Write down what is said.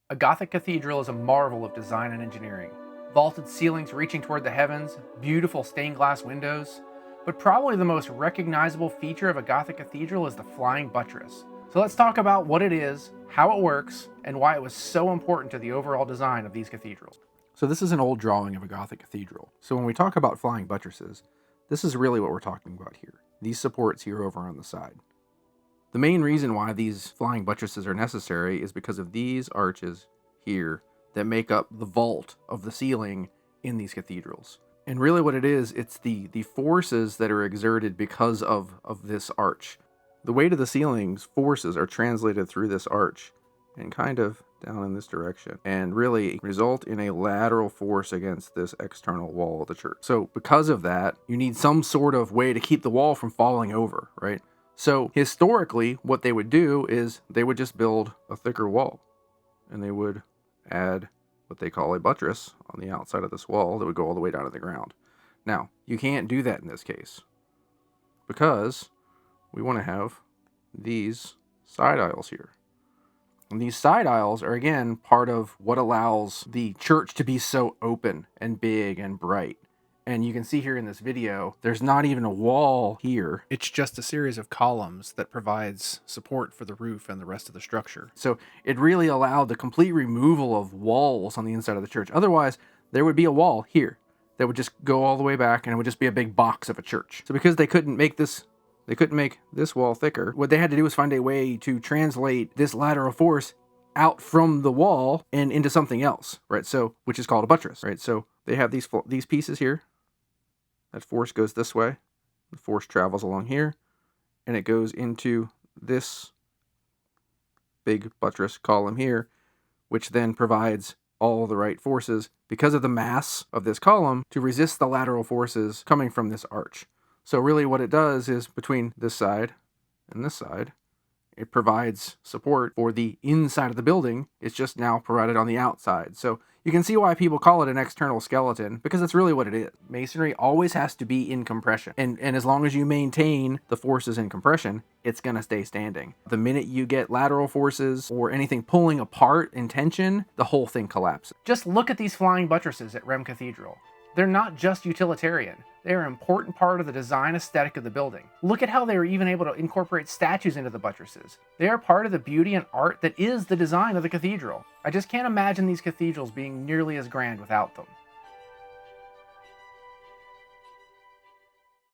A Gothic cathedral is a marvel of design and engineering. Vaulted ceilings reaching toward the heavens, beautiful stained glass windows. But probably the most recognizable feature of a Gothic cathedral is the flying buttress. So let's talk about what it is, how it works, and why it was so important to the overall design of these cathedrals. So this is an old drawing of a Gothic cathedral. So when we talk about flying buttresses, this is really what we're talking about here. These supports here over on the side. The main reason why these flying buttresses are necessary is because of these arches here that make up the vault of the ceiling in these cathedrals. And really what it is, it's the forces that are exerted because of this arch. The weight of the ceiling's forces are translated through this arch and kind of down in this direction, and really result in a lateral force against this external wall of the church. So because of that, you need some sort of way to keep the wall from falling over, right? So historically, what they would do is they would just build a thicker wall, and they would add what they call a buttress on the outside of this wall that would go all the way down to the ground. Now, you can't do that in this case because we want to have these side aisles here. And these side aisles are, again, part of what allows the church to be so open and big and bright. And you can see here in this video, there's not even a wall here. It's just a series of columns that provides support for the roof and the rest of the structure. So it really allowed the complete removal of walls on the inside of the church. Otherwise, there would be a wall here that would just go all the way back, and it would just be a big box of a church. So because they couldn't make this wall thicker, what they had to do was find a way to translate this lateral force out from the wall and into something else, right? So, which is called a buttress, right? So they have these pieces here. That force goes this way. The force travels along here, and it goes into this big buttress column here, which then provides all the right forces because of the mass of this column to resist the lateral forces coming from this arch. So really what it does is between this side and this side, it provides support for the inside of the building. It's just now provided on the outside. So you can see why people call it an external skeleton, because that's really what it is. Masonry always has to be in compression. And as long as you maintain the forces in compression, it's going to stay standing. The minute you get lateral forces or anything pulling apart in tension, the whole thing collapses. Just look at these flying buttresses at Reims Cathedral. They're not just utilitarian. They're an important part of the design aesthetic of the building. Look at how they were even able to incorporate statues into the buttresses. They are part of the beauty and art that is the design of the cathedral. I just can't imagine these cathedrals being nearly as grand without them.